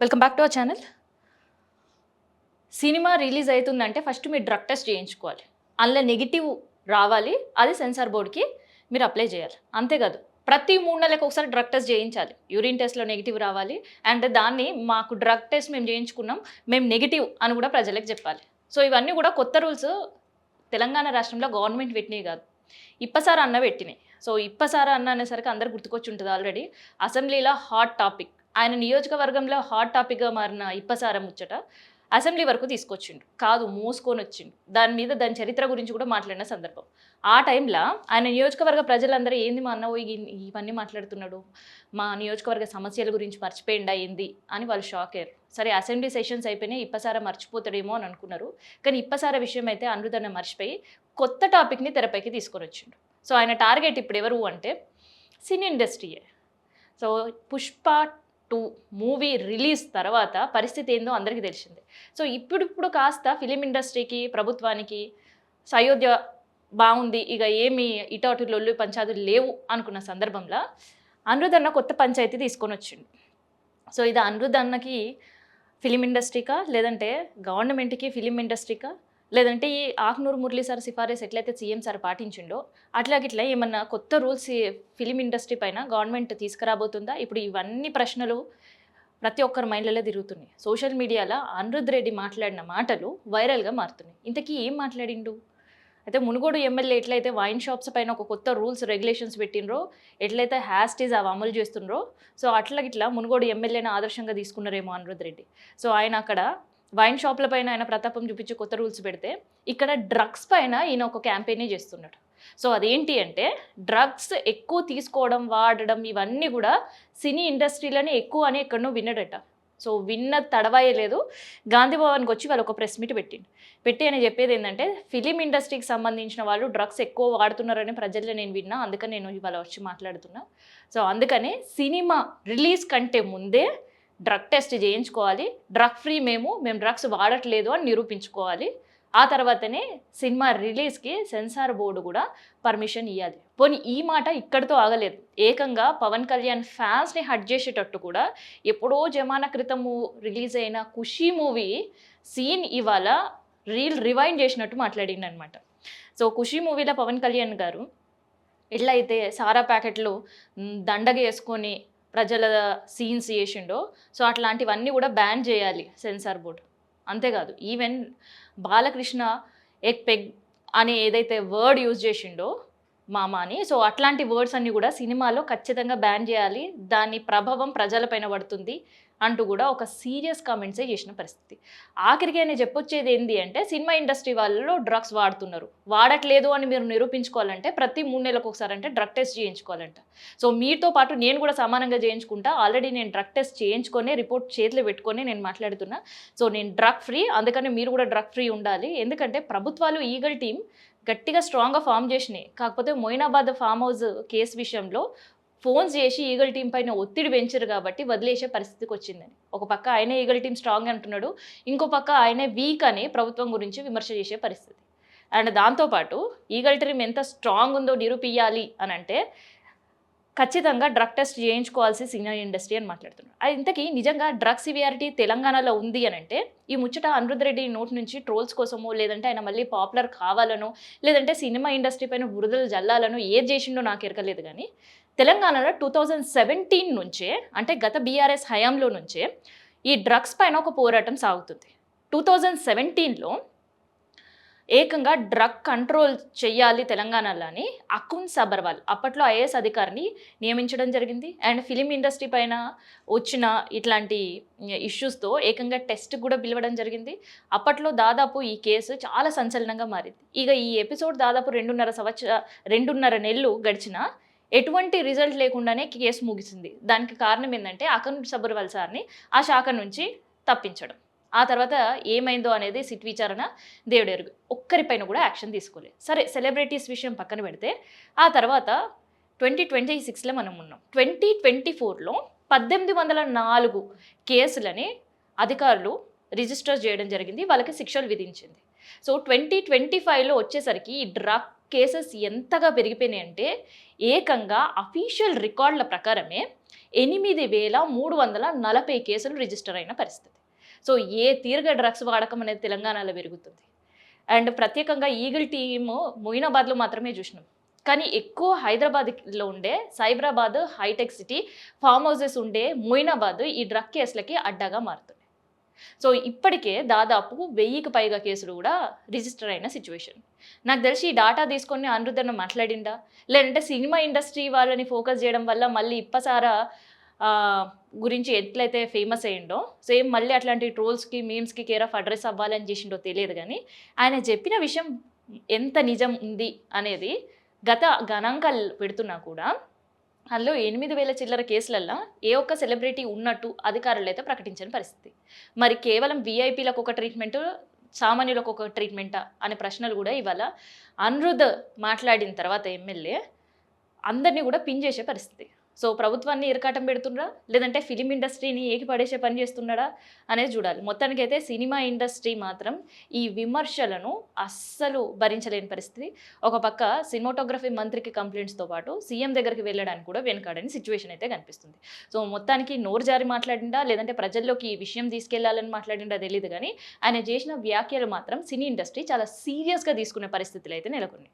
Welcome back to our channel. Cinema release అవుతుందంటే first మీరు drug test చేయించుకోవాలి. అందులో నెగిటివ్ రావాలి, అది సెన్సార్ బోర్డ్కి మీరు అప్లై చేయాలి. అంతేకాదు ప్రతి 3 నెలలకు ఒకసారి డ్రగ్ టెస్ట్ చేయించాలి. యూరిన్ టెస్ట్లో నెగిటివ్ రావాలి అండ్ దాన్ని మాకు డ్రగ్ టెస్ట్ మేము చేయించుకున్నాం, మేము నెగిటివ్ అని కూడా ప్రజలకు చెప్పాలి. సో ఇవన్నీ కూడా కొత్త రూల్స్ తెలంగాణ రాష్ట్రంలో గవర్నమెంట్ పెట్టినవి కాదు, ఇప్పసార అన్న పెట్టినాయి. సో ఇప్పసార అన్న అనేసరికి అందరు గుర్తుకొచ్చి ఉంటుంది ఆల్రెడీ. అసెంబ్లీలో హాట్ టాపిక్, ఆయన నియోజకవర్గంలో హాట్ టాపిక్గా మారిన ఇప్పసార ముచ్చట అసెంబ్లీ వరకు తీసుకొచ్చిండు. కాదు మోసుకొని వచ్చిండు. దాని చరిత్ర గురించి కూడా మాట్లాడిన సందర్భం. ఆ టైంలో ఆయన నియోజకవర్గ ప్రజలందరూ ఏంది మా అన్న ఇవన్నీ మాట్లాడుతున్నాడు, మా నియోజకవర్గ సమస్యల గురించి మర్చిపోయిండా ఏంది అని వాళ్ళు షాక్ అయ్యారు. సరే అసెంబ్లీ సెషన్స్ అయిపోయినాయి, ఇప్పసార మర్చిపోతాడేమో అని అనుకున్నారు. కానీ ఇప్పసార విషయం అయితే అనిరుద్ధన్న మర్చిపోయి కొత్త టాపిక్ని తెరపైకి తీసుకొని వచ్చిండు. సో ఆయన టార్గెట్ ఇప్పుడు ఎవరు అంటే సినీ ఇండస్ట్రీయే. సో పుష్ప 2 మూవీ రిలీజ్ తర్వాత పరిస్థితి ఏందో అందరికీ తెలిసిందే. సో ఇప్పుడు కాస్త ఫిలిం ఇండస్ట్రీకి, ప్రభుత్వానికి సయోధ్య బాగుంది, ఇక ఏమి ఇటు లొల్లు పంచాయతీలు లేవు అనుకున్న సందర్భంలో అనిరుద్ధన్న కొత్త పంచాయతీ తీసుకొని వచ్చిండు. సో ఇది అనిరుద్ధన్నకి ఫిలిం ఇండస్ట్రీకా, లేదంటే గవర్నమెంట్కి ఫిలిం ఇండస్ట్రీకా, లేదంటే ఈ ఆకునూరు మురళీ సార్ సిఫారసు ఎట్లయితే సీఎం సార్ పాటించిండో అట్లాగిట్లా ఏమన్నా కొత్త రూల్స్ ఫిలిం ఇండస్ట్రీ పైన గవర్నమెంట్ తీసుకురాబోతుందా? ఇప్పుడు ఇవన్నీ ప్రశ్నలు ప్రతి ఒక్కరి మైండ్లలో తిరుగుతున్నాయి. సోషల్ మీడియాలో అనిరుద్ధ్ రెడ్డి మాట్లాడిన మాటలు వైరల్గా మారుతున్నాయి. ఇంతకీ ఏం మాట్లాడిండు? అయితే మునుగోడు ఎమ్మెల్యే ఎట్లయితే వైన్ షాప్స్ పైన ఒక కొత్త రూల్స్ రెగ్యులేషన్స్ పెట్టినరో, ఎట్లయితే హ్యాస్టీస్ అవి అమలు చేస్తుండ్రో, సో అట్లా మునుగోడు ఎమ్మెల్యేని ఆదర్శంగా తీసుకున్నారేమో అనిరుద్ధ్ రెడ్డి. సో ఆయన అక్కడ వైన్ షాప్ల పైన ఆయన ప్రతాపం చూపించి కొత్త రూల్స్ పెడితే, ఇక్కడ డ్రగ్స్ పైన ఈయన ఒక క్యాంపెయినే చేస్తున్నాడు. సో అదేంటి అంటే డ్రగ్స్ ఎక్కువ తీసుకోవడం, వాడడం ఇవన్నీ కూడా సినీ ఇండస్ట్రీలోనే ఎక్కువ అని ఎక్కడనో విన్నాడట. సో విన్న తడవాయే లేదు, గాంధీ భవన్కి వచ్చి వాళ్ళు ఒక ప్రెస్ మీట్ పెట్టి అని చెప్పేది ఏంటంటే ఫిలిం ఇండస్ట్రీకి సంబంధించిన వాళ్ళు డ్రగ్స్ ఎక్కువ వాడుతున్నారని ప్రజల్లో నేను విన్నా, అందుకని నేను ఇవాళ వచ్చి మాట్లాడుతున్నా. సో అందుకని సినిమా రిలీజ్ కంటే ముందే డ్రగ్ టెస్ట్ చేయించుకోవాలి, డ్రగ్ ఫ్రీ మేము డ్రగ్స్ వాడట్లేదు అని నిరూపించుకోవాలి. ఆ తర్వాతనే సినిమా రిలీజ్కి సెన్సార్ బోర్డు కూడా పర్మిషన్ ఇవ్వాలి. పోనీ ఈ మాట ఇక్కడితో ఆగలేదు, ఏకంగా పవన్ కళ్యాణ్ ఫ్యాన్స్ని హట్ చేసేటట్టు కూడా ఎప్పుడో జమానా క్రితము రిలీజ్ అయిన ఖుషీ మూవీ సీన్ ఇవాళ రివైండ్ చేసినట్టు మాట్లాడింది అనమాట. సో ఖుషీ మూవీలో పవన్ కళ్యాణ్ గారు ఎట్లా అయితే సారా ప్యాకెట్లు దండగ వేసుకొని ప్రజల సీన్స్ చేసిండో, సో అట్లాంటివన్నీ కూడా బ్యాన్ చేయాలి సెన్సార్ బోర్డు. అంతేకాదు ఈవెన్ బాలకృష్ణ ఎగ్ పెగ్ అనే ఏదైతే వర్డ్ యూజ్ చేసిండో మామ అని, సో అట్లాంటి వర్డ్స్ అన్నీ కూడా సినిమాలో ఖచ్చితంగా బ్యాన్ చేయాలి, దాని ప్రభావం ప్రజలపైన పడుతుంది అంటూ కూడా ఒక సీరియస్ కామెంట్సే చేసిన పరిస్థితి. ఆఖరికి ఆయన చెప్పొచ్చేది ఏంటి అంటే సినిమా ఇండస్ట్రీ వాళ్ళు డ్రగ్స్ వాడుతున్నారు, వాడట్లేదు అని మీరు నిరూపించుకోవాలంటే ప్రతి 3 నెలలకు ఒకసారి అంటే డ్రగ్ టెస్ట్ చేయించుకోవాలంట. సో మీతో పాటు నేను కూడా సమానంగా చేయించుకుంటా, ఆల్రెడీ నేను డ్రగ్ టెస్ట్ చేయించుకొని రిపోర్ట్ చేతిలో పెట్టుకొని నేను మాట్లాడుతున్నా. సో నేను డ్రగ్ ఫ్రీ, అందుకని మీరు కూడా డ్రగ్ ఫ్రీ ఉండాలి. ఎందుకంటే ప్రభుత్వాలు ఈగల్ టీం గట్టిగా స్ట్రాంగ్గా ఫామ్ చేసినాయి. కాకపోతే మొయినాబాద్ ఫామ్ హౌస్ కేసు విషయంలో ఫోన్స్ చేసి ఈగల్ టీం పైన ఒత్తిడి పెంచారు కాబట్టి వదిలేసే పరిస్థితికి వచ్చిందని. ఒక పక్క ఆయనే ఈగల్ టీం స్ట్రాంగ్ అంటున్నాడు, ఇంకో పక్క ఆయనే వీక్ అని ప్రభుత్వం గురించి విమర్శ చేసే పరిస్థితి. అండ్ దాంతోపాటు ఈగల్ టీం ఎంత స్ట్రాంగ్ ఉందో నిరూపియాలి అని అంటే ఖచ్చితంగా డ్రగ్ టెస్ట్ చేయించుకోవాల్సి సినిమా ఇండస్ట్రీ అని మాట్లాడుతున్నారు. అది ఇంతకీ నిజంగా డ్రగ్ సివియారిటీ తెలంగాణలో ఉంది అని అంటే ఈ ముచ్చట అనిరుద్ధ్ రెడ్డి నోటి నుంచి ట్రోల్స్ కోసమో, లేదంటే ఆయన మళ్ళీ పాపులర్ కావాలనో, లేదంటే సినిమా ఇండస్ట్రీ పైన బురదలు జల్లాలనో ఏది చేసిండో నాకు ఎరకలేదు. కానీ తెలంగాణలో 2017 నుంచే, అంటే గత బీఆర్ఎస్ హయాంలో నుంచే ఈ డ్రగ్స్ పైన ఒక పోరాటం సాగుతుంది. 2017లో ఏకంగా డ్రగ్ కంట్రోల్ చెయ్యాలి తెలంగాణలో అని అకున్ సబర్వాల్ అప్పట్లో ఐఏఎస్ అధికారిని నియమించడం జరిగింది. అండ్ ఫిలిం ఇండస్ట్రీ పైన వచ్చిన ఇట్లాంటి ఇష్యూస్తో ఏకంగా టెస్ట్ కూడా పిలవడం జరిగింది. అప్పట్లో దాదాపు ఈ కేసు చాలా సంచలనంగా మారింది. ఇక ఈ ఎపిసోడ్ దాదాపు 2.5 నెలలు గడిచిన ఎటువంటి రిజల్ట్ లేకుండానే కేసు ముగిసింది. దానికి కారణం ఏంటంటే అకున్ సబర్వాల్ సార్ని ఆ శాఖ నుంచి తప్పించడం. ఆ తర్వాత ఏమైందో అనేది సిట్ విచారణ దేవుడెరుగు, ఒక్కరిపైన కూడా యాక్షన్ తీసుకోలేదు. సరే సెలబ్రిటీస్ విషయం పక్కన పెడితే ఆ తర్వాత 2026లో మనం ఉన్నాం. 2024లో 1804 కేసులని అధికారులు రిజిస్టర్ చేయడం జరిగింది, వాళ్ళకి శిక్షలు విధించింది. సో 2025లో వచ్చేసరికి ఈ డ్రగ్ కేసెస్ ఎంతగా పెరిగిపోయినాయి అంటే ఏకంగా అఫీషియల్ రికార్డుల ప్రకారమే 8,340 కేసులు రిజిస్టర్ అయిన పరిస్థితి. సో ఏ తీరుగా డ్రగ్స్ వాడకం అనేది తెలంగాణలో పెరుగుతుంది. అండ్ ప్రత్యేకంగా ఈగిల్ టీము మొయినాబాద్లో మాత్రమే చూసినాం. కానీ ఎక్కువ హైదరాబాద్లో ఉండే Cyberabad, hitech city, farm houses ఉండే మొయినాబాద్ ఈ డ్రగ్ కేసులకి అడ్డాగా మారుతుంది. సో ఇప్పటికే దాదాపు 1000కి పైగా కేసులు కూడా రిజిస్టర్ అయిన సిచ్యువేషన్. నాకు తెలిసి ఈ డాటా తీసుకొని అనిరుద్ధన్న మాట్లాడిందా, లేదంటే సినిమా ఇండస్ట్రీ వాళ్ళని ఫోకస్ చేయడం వల్ల మళ్ళీ ఇప్పసారా గురించి ఎట్లయితే ఫేమస్ అయ్యిండో సేమ్ మళ్ళీ అట్లాంటి ట్రోల్స్కి, మీమ్స్కి కేర్ ఆఫ్ అడ్రస్ అవ్వాలని చేసిండో తెలియదు. కానీ ఆయన చెప్పిన విషయం ఎంత నిజం ఉంది అనేది గత గణాంకాలు పెడుతున్నా కూడా అందులో 8,000 చిల్లర కేసులల్లో ఏ ఒక్క సెలబ్రిటీ ఉన్నట్టు అధికారులు అయితే ప్రకటించని పరిస్థితి. మరి కేవలం వీఐపీలకు ఒక ట్రీట్మెంటు, సామాన్యులకు ఒక ట్రీట్మెంటా అనే ప్రశ్నలు కూడా ఇవాళ అనిరుద్ధ్ మాట్లాడిన తర్వాత ఎమ్మెల్యే అందరినీ కూడా పిన్ చేసే పరిస్థితి. సో ప్రభుత్వాన్ని ఇరకాటం పెడుతుండ్రా, లేదంటే ఫిలిం ఇండస్ట్రీని ఏకి పడేసే పని చేస్తున్నాడా అనేది చూడాలి. మొత్తానికైతే సినిమా ఇండస్ట్రీ మాత్రం ఈ విమర్శలను అస్సలు భరించలేని పరిస్థితి. ఒక పక్క సినిమాటోగ్రఫీ మంత్రికి కంప్లైంట్స్తో పాటు సీఎం దగ్గరికి వెళ్ళడానికి కూడా వెనకాడని సిచ్యువేషన్ అయితే కనిపిస్తుంది. సో మొత్తానికి నోరు జారి మాట్లాడిండా, లేదంటే ప్రజల్లోకి ఈ విషయం తీసుకెళ్లాలని మాట్లాడిండా తెలియదు. కానీ ఆయన చేసిన వ్యాఖ్యలు మాత్రం సినీ ఇండస్ట్రీ చాలా సీరియస్గా తీసుకునే పరిస్థితులు అయితే నెలకొన్నాయి.